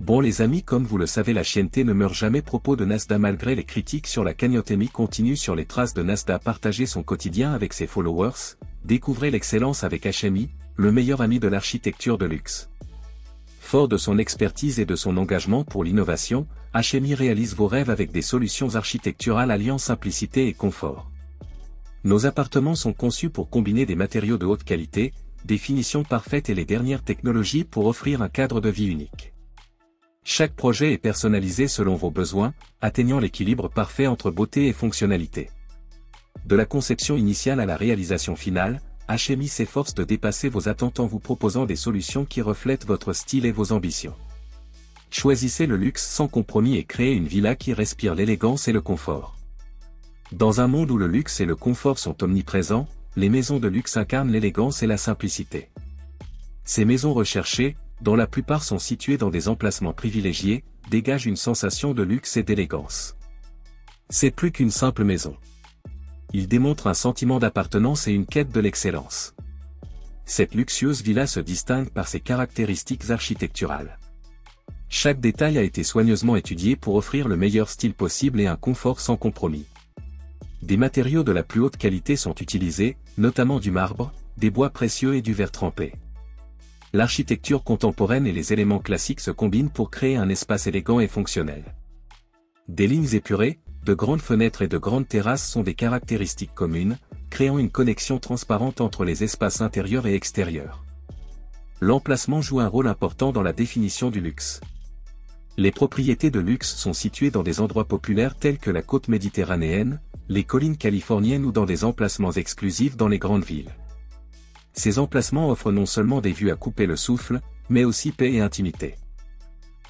Bon les amis, comme vous le savez, la chienneté ne meurt jamais. Propos de Nasda. Malgré les critiques sur la cagnotte, continue sur les traces de Nasda, partager son quotidien avec ses followers. Découvrez l'excellence avec HMI, le meilleur ami de l'architecture de luxe. Fort de son expertise et de son engagement pour l'innovation, HMI réalise vos rêves avec des solutions architecturales alliant simplicité et confort. Nos appartements sont conçus pour combiner des matériaux de haute qualité, des finitions parfaites et les dernières technologies pour offrir un cadre de vie unique. Chaque projet est personnalisé selon vos besoins, atteignant l'équilibre parfait entre beauté et fonctionnalité. De la conception initiale à la réalisation finale, HMI s'efforce de dépasser vos attentes en vous proposant des solutions qui reflètent votre style et vos ambitions. Choisissez le luxe sans compromis et créez une villa qui respire l'élégance et le confort. Dans un monde où le luxe et le confort sont omniprésents, les maisons de luxe incarnent l'élégance et la simplicité. Ces maisons recherchées, dont la plupart sont situées dans des emplacements privilégiés, dégagent une sensation de luxe et d'élégance. C'est plus qu'une simple maison. Il démontre un sentiment d'appartenance et une quête de l'excellence. Cette luxueuse villa se distingue par ses caractéristiques architecturales. Chaque détail a été soigneusement étudié pour offrir le meilleur style possible et un confort sans compromis. Des matériaux de la plus haute qualité sont utilisés, notamment du marbre, des bois précieux et du verre trempé. L'architecture contemporaine et les éléments classiques se combinent pour créer un espace élégant et fonctionnel. Des lignes épurées, de grandes fenêtres et de grandes terrasses sont des caractéristiques communes, créant une connexion transparente entre les espaces intérieurs et extérieurs. L'emplacement joue un rôle important dans la définition du luxe. Les propriétés de luxe sont situées dans des endroits populaires tels que la côte méditerranéenne, les collines californiennes ou dans des emplacements exclusifs dans les grandes villes. Ces emplacements offrent non seulement des vues à couper le souffle, mais aussi paix et intimité.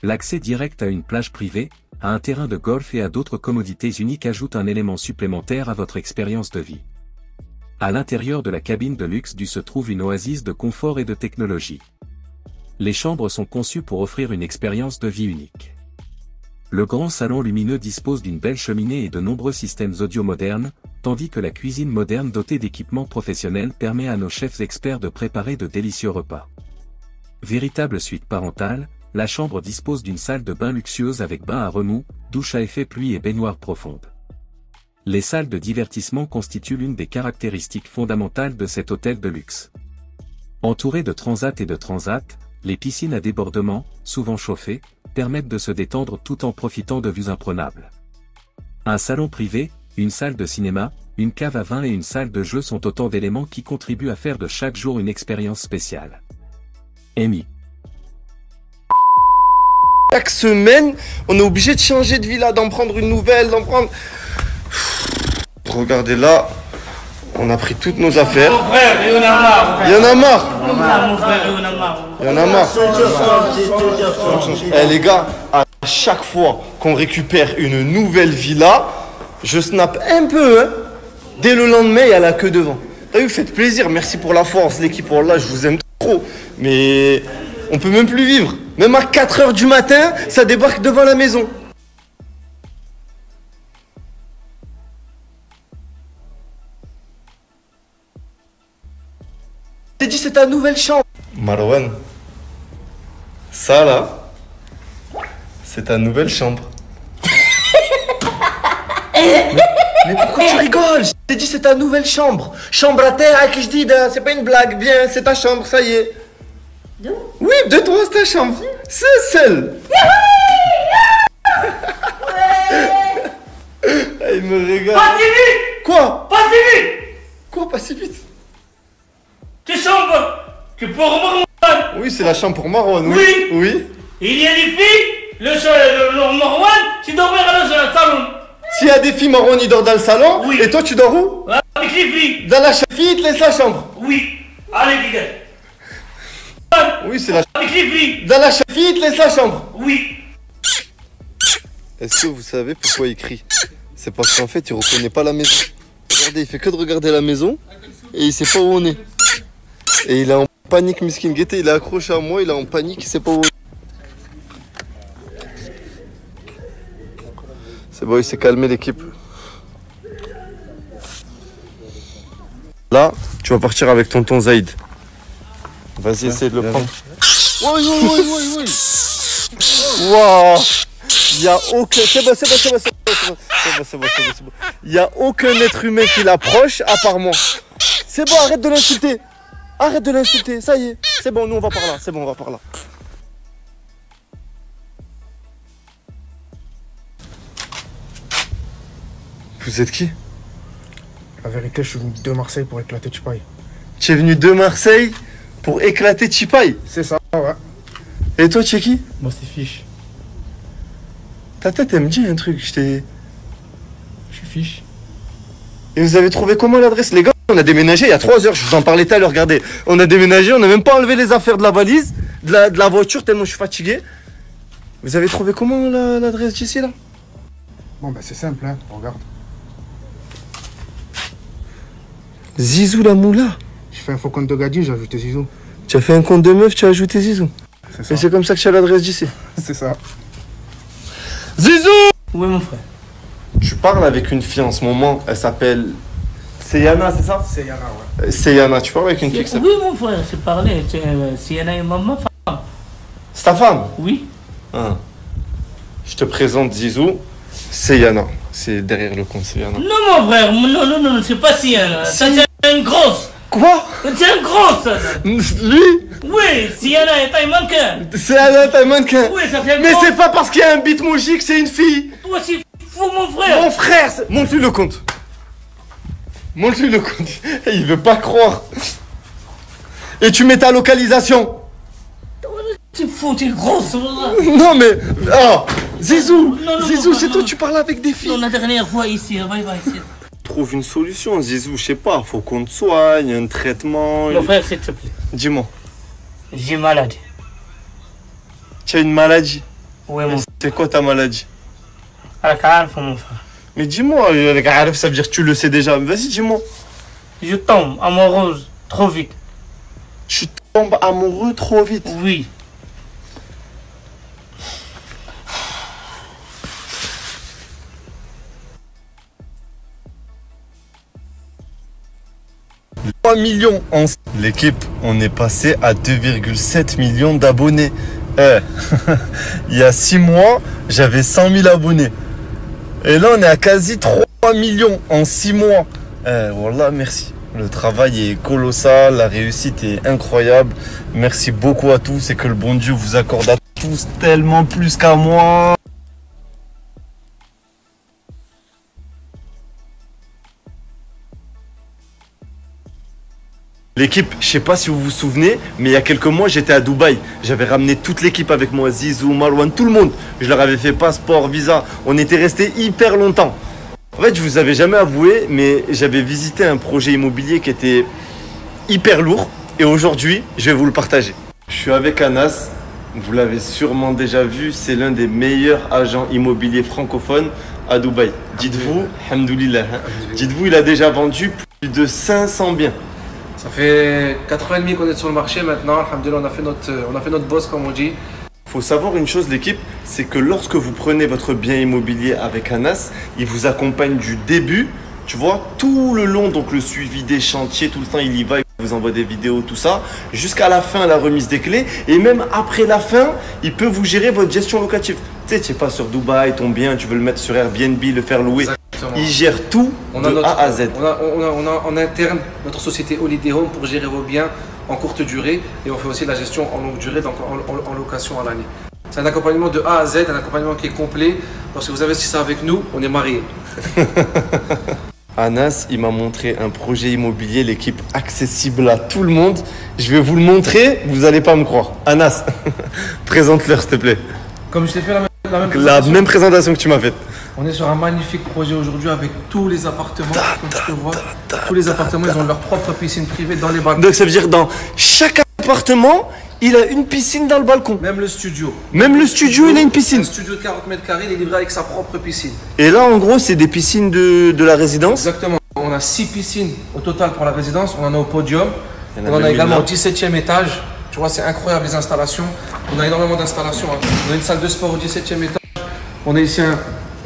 L'accès direct à une plage privée, à un terrain de golf et à d'autres commodités uniques ajoute un élément supplémentaire à votre expérience de vie. À l'intérieur de la cabine de luxe se trouve une oasis de confort et de technologie. Les chambres sont conçues pour offrir une expérience de vie unique. Le grand salon lumineux dispose d'une belle cheminée et de nombreux systèmes audio modernes, tandis que la cuisine moderne dotée d'équipements professionnels permet à nos chefs experts de préparer de délicieux repas. Véritable suite parentale, la chambre dispose d'une salle de bain luxueuse avec bain à remous, douche à effet pluie et baignoire profonde. Les salles de divertissement constituent l'une des caractéristiques fondamentales de cet hôtel de luxe. Entourées de transats et de transats, les piscines à débordement, souvent chauffées, permettent de se détendre tout en profitant de vues imprenables. Un salon privé, une salle de cinéma, une cave à vin et une salle de jeu sont autant d'éléments qui contribuent à faire de chaque jour une expérience spéciale. HMI. Chaque semaine, on est obligé de changer de villa, d'en prendre une nouvelle, d'en prendre... Regardez là, on a pris toutes nos affaires. Mon frère, il y en a marre. Il y en a marre. Mon frère, il y en a marre. Il y en a marre. Eh les gars, à chaque fois qu'on récupère une nouvelle villa, je snap un peu, hein. Dès le lendemain, il y a la queue devant. T'as vu, faites plaisir, merci pour la force, l'équipe, oh là, je vous aime trop. Mais on peut même plus vivre. Même à 4 h du matin, ça débarque devant la maison. T'as dit c'est ta nouvelle chambre. Marwan, ça là, c'est ta nouvelle chambre. Mais pourquoi tu rigoles? Je t'ai dit c'est ta nouvelle chambre. Chambre à terre avec Jdida, c'est pas une blague. Viens, c'est ta chambre, ça y est. De? Oui, de toi, c'est ta chambre. C'est celle. Il me regarde. Pas si vite. Quoi? Pas si vite. Quoi, pas si vite? Tu chambre que pour Marwan. Oui, c'est la chambre pour Marwan, oui. Oui. Oui. Il y a des filles, le Marwan, tu dormiras dans le salon. S'il y a des filles, Marwan, il dort dans le salon. Oui. Et toi, tu dors où? Avec les filles. Dans la chambre. Il te laisse la chambre. Oui. Allez, dégage. Oui, c'est la chambre. Avec les filles. Dans la chambre. Il te laisse la chambre. Oui. Est-ce que vous savez pourquoi il crie? C'est parce qu'en fait, il reconnaît pas la maison. Regardez, il fait que de regarder la maison et il sait pas où on est. Et il est en panique, Miskin Guetté, il est accroché à moi, il est en panique, il sait pas où on est. C'est bon, il s'est calmé l'équipe. Là, tu vas partir avec tonton Zaïd. Vas-y, essaye de le prendre. Oui, oui, oui, oui, oui. Waouh. Il y a aucun... C'est bon. Il y a aucun être humain qui l'approche à part moi. C'est bon, arrête de l'insulter. Arrête de l'insulter, ça y est. C'est bon, nous on va par là. C'est bon, on va par là. Vous êtes qui? La vérité, je suis venu de Marseille pour éclater Chipaï. Tu es venu de Marseille pour éclater Chipaï? C'est ça, ouais. Et toi, tu es qui? Moi, c'est Fiche. Ta tête, elle me dit un truc, Je suis Fiche. Et vous avez trouvé comment l'adresse? Les gars, on a déménagé il y a 3 heures, je vous en parlais tout à l'heure, regardez. On a déménagé, on n'a même pas enlevé les affaires de la valise, de la voiture, tellement je suis fatigué. Vous avez trouvé comment l'adresse d'ici, là? Bon, bah, c'est simple, hein. Regarde. Zizou la moula. J'ai fait un faux compte de Gadi, j'ai ajouté Zizou. Tu as fait un compte de meuf, tu as ajouté Zizou. C'est ça. Et c'est comme ça que tu as l'adresse d'ici. C'est ça. Zizou! Oui, mon frère. Tu parles avec une fille en ce moment, elle s'appelle... C'est Yana, c'est ça? C'est Yana, ouais. C'est Yana, tu parles avec une fille qui s'appelle... Oui, mon frère, j'ai parlé. Si Yana et maman, femme. C'est ta femme? Oui. Ah. Je te présente Zizou, c'est Yana. C'est derrière le compte, c'est Yana. Non, mon frère, non, c'est pas si Yana. Ça, c'est une grosse. Quoi? C'est une grosse. Lui? Oui, si Yana est un mannequin. C'est Yana, t'as un mannequin. Oui, ça fait une Mais grosse. c'est pas parce qu'il y a un bitmoji que c'est une fille. Toi aussi, fou, mon frère. Mon frère, montre-lui le compte. Montre-lui le compte. Il veut pas croire. Et tu mets ta localisation. C'est fou, t'es grosse. Non mais... Oh, Zizou. Non, Zizou, c'est toi, non. tu parles avec des filles. Non, la dernière fois ici, va ici. Trouve une solution, Zizou, je sais pas. Faut qu'on te soigne, un traitement. Mon frère, s'il te plaît. Dis-moi, J'ai malade. tu as une maladie. Oui, mon C'est quoi ta maladie? frère. Mon frère. Mais dis-moi, ça veut dire que tu le sais déjà. Vas-y, dis-moi. Je tombe amoureuse trop vite. Tu tombes amoureux trop vite. Oui. « 3 millions en... L'équipe, on est passé à 2,7 millions d'abonnés. Il y a 6 mois, j'avais 100 000 abonnés. Et là, on est à quasi 3 millions en 6 mois. Wallah, merci. Le travail est colossal, la réussite est incroyable. Merci beaucoup à tous et que le bon Dieu vous accorde à tous tellement plus qu'à moi. L'équipe, je sais pas si vous vous souvenez, mais il y a quelques mois, j'étais à Dubaï. J'avais ramené toute l'équipe avec moi, Zizou, Marwan, tout le monde. Je leur avais fait passeport, visa. On était restés hyper longtemps. En fait, je vous avais jamais avoué, mais j'avais visité un projet immobilier qui était hyper lourd. Et aujourd'hui, je vais vous le partager. Je suis avec Anas. Vous l'avez sûrement déjà vu, c'est l'un des meilleurs agents immobiliers francophones à Dubaï. Dites-vous, alhamdoulilah, hein. Dites-vous, il a déjà vendu plus de 500 biens. Ça fait 4 ans et demi qu'on est sur le marché maintenant. Alhamdoulilah, on a fait notre boss, comme on dit. Faut savoir une chose, l'équipe, c'est que lorsque vous prenez votre bien immobilier avec Anas, il vous accompagne du début, tu vois, tout le long, donc le suivi des chantiers, tout le temps il y va, il vous envoie des vidéos, tout ça, jusqu'à la fin, la remise des clés, et même après la fin, il peut vous gérer votre gestion locative. Tu sais, tu n'es pas sur Dubaï, ton bien, tu veux le mettre sur Airbnb, le faire louer. Exactement. Il gère tout de A à Z. On a en interne notre société Holiday Home pour gérer vos biens en courte durée, et on fait aussi la gestion en longue durée, donc en location à l'année. C'est un accompagnement de A à Z, un accompagnement qui est complet. Lorsque vous investissez avec nous, on est mariés. Anas, il m'a montré un projet immobilier, l'équipe accessible à tout le monde. Je vais vous le montrer, vous n'allez pas me croire. Anas, présente-leur s'il te plaît. Comme je t'ai fait La même présentation que tu m'as faite. On est sur un magnifique projet aujourd'hui avec tous les appartements, comme tu peux voir. Tous les appartements, ils ont leur propre piscine privée dans les balcons. Donc ça veut dire dans chaque appartement, il a une piscine dans le balcon. Même le studio. Même le studio, il a une Un piscine. studio de 40 mètres carrés, il est livré avec sa propre piscine. Et là, en gros, c'est des piscines de la résidence. Exactement. On a 6 piscines au total pour la résidence. On en a au podium. Il y en a On en a 2000 également là. au 17e étage. Tu vois, c'est incroyable les installations. On a énormément d'installations, hein. On a une salle de sport au 17e étage. On a ici un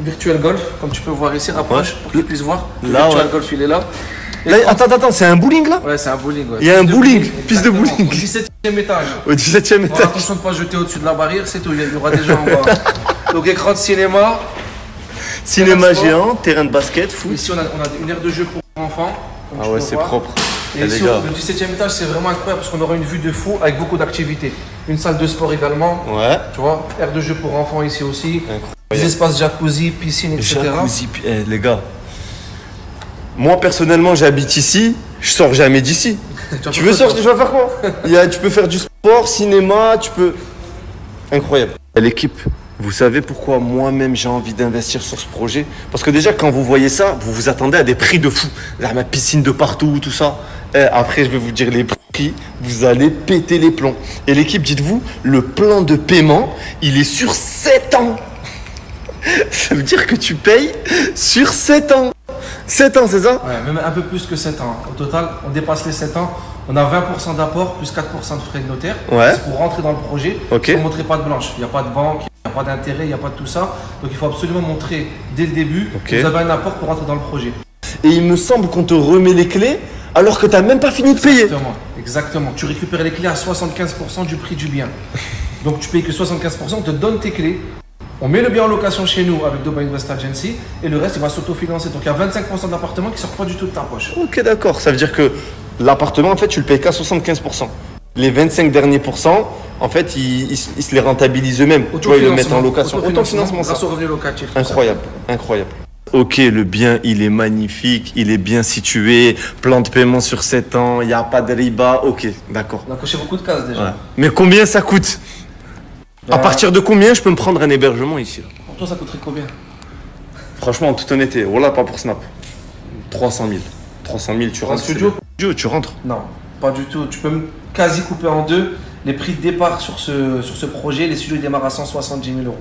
virtual golf, comme tu peux voir ici, rapproche, pour qu'ils puissent voir. Le Là, virtual ouais. golf, il est là. Là, attends, c'est un bowling là? Ouais, c'est un bowling. Ouais. Il y a un bowling, piste de exactement. bowling. Au 17e étage. Au 17e Bon, étage. attention de ne pas jeter au-dessus de la barrière, c'est tout. Il y aura des gens en bas. Donc, écran de cinéma. Cinéma géant, terrain de basket, foot. Ici, on a une aire de jeu pour enfants. comme Ah tu ouais, peux c'est voir. propre. Et Eh, ici, les gars. le 17e étage, c'est vraiment incroyable parce qu'on aura une vue de fou avec beaucoup d'activités. Une salle de sport également. Ouais. Tu vois, aire de jeu pour enfants ici aussi. Incroyable. Des espaces jacuzzi, piscine, etc. Jacuzzi, les gars. Moi personnellement, j'habite ici. Je sors jamais d'ici. Tu veux sortir, tu vas faire quoi? Tu peux faire du sport, cinéma, tu peux. Incroyable. L'équipe, vous savez pourquoi moi-même j'ai envie d'investir sur ce projet? Parce que déjà, quand vous voyez ça, vous vous attendez à des prix de fou. Là, ma piscine de partout, tout ça. Et après, je vais vous dire les prix. Vous allez péter les plombs. Et l'équipe, dites-vous, le plan de paiement, il est sur 7 ans. Ça veut dire que tu payes sur 7 ans. 7 ans, c'est ça? Ouais, même un peu plus que 7 ans. Au total, on dépasse les 7 ans. On a 20% d'apport plus 4% de frais de notaire. Ouais. C'est pour rentrer dans le projet. Ok. Il faut montrer pas de blanche. Il n'y a pas de banque, il n'y a pas d'intérêt, il n'y a pas de tout ça. Donc il faut absolument montrer dès le début Ok. que vous avez un apport pour rentrer dans le projet. Et il me semble qu'on te remet les clés alors que tu n'as même pas fini de payer. Exactement. Exactement. Tu récupères les clés à 75% du prix du bien. Donc tu payes que 75%, on te donne tes clés. On met le bien en location chez nous avec Dubai Invest Agency et le reste il va s'autofinancer. Donc il y a 25% de l'appartement qui ne sort pas du tout de ta poche. Ok, d'accord. Ça veut dire que l'appartement, en fait, tu le payes qu'à 75%. Les 25 derniers pourcents, en fait, ils se les rentabilisent eux-mêmes. Tu vois, ils le mettent en location. Autofinancement, ça. Grâce au revenu locatif. tout ça. Incroyable, incroyable. Ok, le bien, il est magnifique, il est bien situé, plan de paiement sur 7 ans, il n'y a pas de riba. Ok, d'accord. On a coché beaucoup de cases déjà. Ouais. Mais combien ça coûte? À partir de combien je peux me prendre un hébergement ici là? Pour toi, ça coûterait combien? Franchement, en toute honnêteté, voilà, pas pour Snap. 300 000. 300 000, tu rentres. studio? Studio, tu rentres. Non, pas du tout. Tu peux me quasi couper en deux. Les prix de départ sur ce projet, les studios démarrent à 170 000 euros.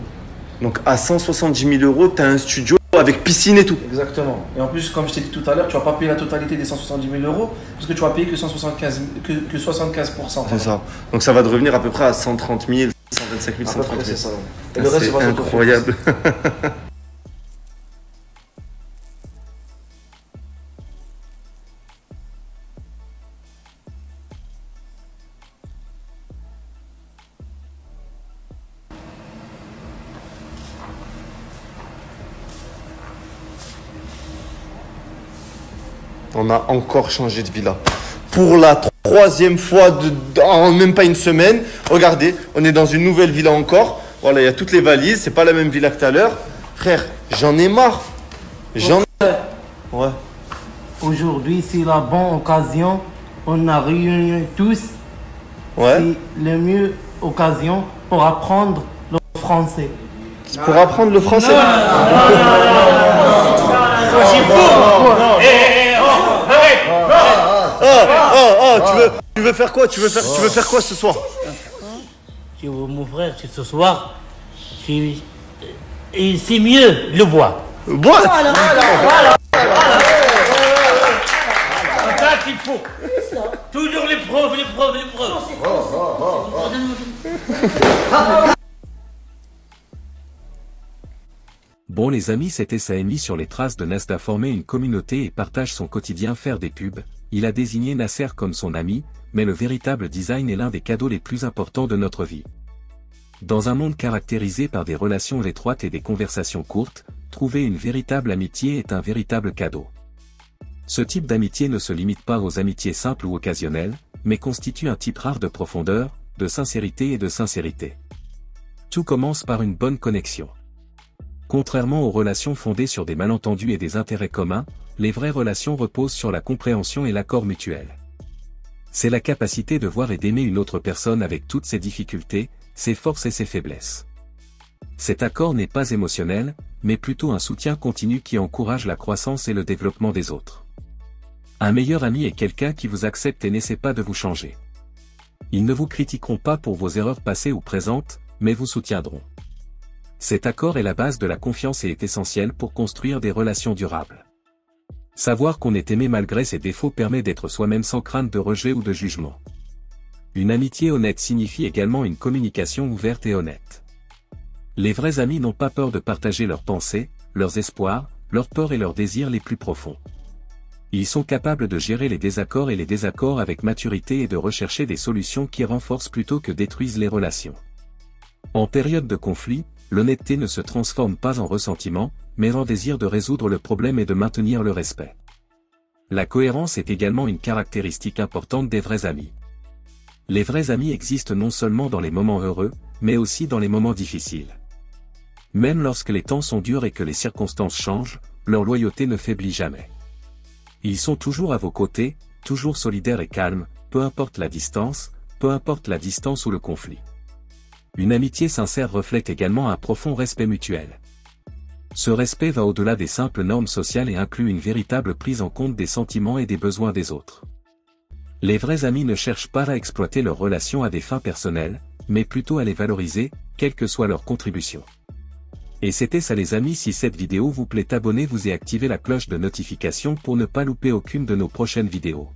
Donc à 170 000 euros, tu as un studio avec piscine et tout. Exactement. Et en plus, comme je t'ai dit tout à l'heure, tu vas pas payer la totalité des 170 000 euros parce que tu vas payer que 75%. C'est ça. Donc ça va te revenir à peu près à 130 000, 125 000, À peu 130 près, 000. c'est ça. Et le reste, il va C'est incroyable. On a encore changé de villa. Pour la troisième fois en même pas une semaine. Regardez, on est dans une nouvelle villa encore. Voilà, il y a toutes les valises. C'est pas la même villa que tout à l'heure. Frère, j'en ai marre. Ouais. Aujourd'hui, c'est la bonne occasion. On a réuni tous. Ouais. C'est la meilleure occasion pour apprendre le français. C'est pour apprendre le français. Tu veux faire quoi? Tu veux faire quoi ce soir? Je veux mon frère, c'est ce soir. Et c'est mieux le bois. Boîte. Ça qu'il faut. Toujours les preuves. Bon les amis, c'était Saemi sur les traces de Nasda former une communauté et partage son quotidien faire des pubs. Il a désigné Nasser comme son ami, mais le véritable design est l'un des cadeaux les plus importants de notre vie. Dans un monde caractérisé par des relations étroites et des conversations courtes, trouver une véritable amitié est un véritable cadeau. Ce type d'amitié ne se limite pas aux amitiés simples ou occasionnelles, mais constitue un type rare de profondeur, de sincérité et de sincérité. Tout commence par une bonne connexion. Contrairement aux relations fondées sur des malentendus et des intérêts communs, les vraies relations reposent sur la compréhension et l'accord mutuel. C'est la capacité de voir et d'aimer une autre personne avec toutes ses difficultés, ses forces et ses faiblesses. Cet accord n'est pas émotionnel, mais plutôt un soutien continu qui encourage la croissance et le développement des autres. Un meilleur ami est quelqu'un qui vous accepte et n'essaie pas de vous changer. Ils ne vous critiqueront pas pour vos erreurs passées ou présentes, mais vous soutiendront. Cet accord est la base de la confiance et est essentiel pour construire des relations durables. Savoir qu'on est aimé malgré ses défauts permet d'être soi-même sans crainte de rejet ou de jugement. Une amitié honnête signifie également une communication ouverte et honnête. Les vrais amis n'ont pas peur de partager leurs pensées, leurs espoirs, leurs peurs et leurs désirs les plus profonds. Ils sont capables de gérer les désaccords et les désaccords avec maturité et de rechercher des solutions qui renforcent plutôt que détruisent les relations. En période de conflit, l'honnêteté ne se transforme pas en ressentiment, mais en désir de résoudre le problème et de maintenir le respect. La cohérence est également une caractéristique importante des vrais amis. Les vrais amis existent non seulement dans les moments heureux, mais aussi dans les moments difficiles. Même lorsque les temps sont durs et que les circonstances changent, leur loyauté ne faiblit jamais. Ils sont toujours à vos côtés, toujours solidaires et calmes, peu importe la distance ou le conflit. Une amitié sincère reflète également un profond respect mutuel. Ce respect va au-delà des simples normes sociales et inclut une véritable prise en compte des sentiments et des besoins des autres. Les vrais amis ne cherchent pas à exploiter leurs relations à des fins personnelles, mais plutôt à les valoriser, quelle que soit leur contribution. Et c'était ça les amis, si cette vidéo vous plaît, abonnez-vous et activez la cloche de notification pour ne pas louper aucune de nos prochaines vidéos.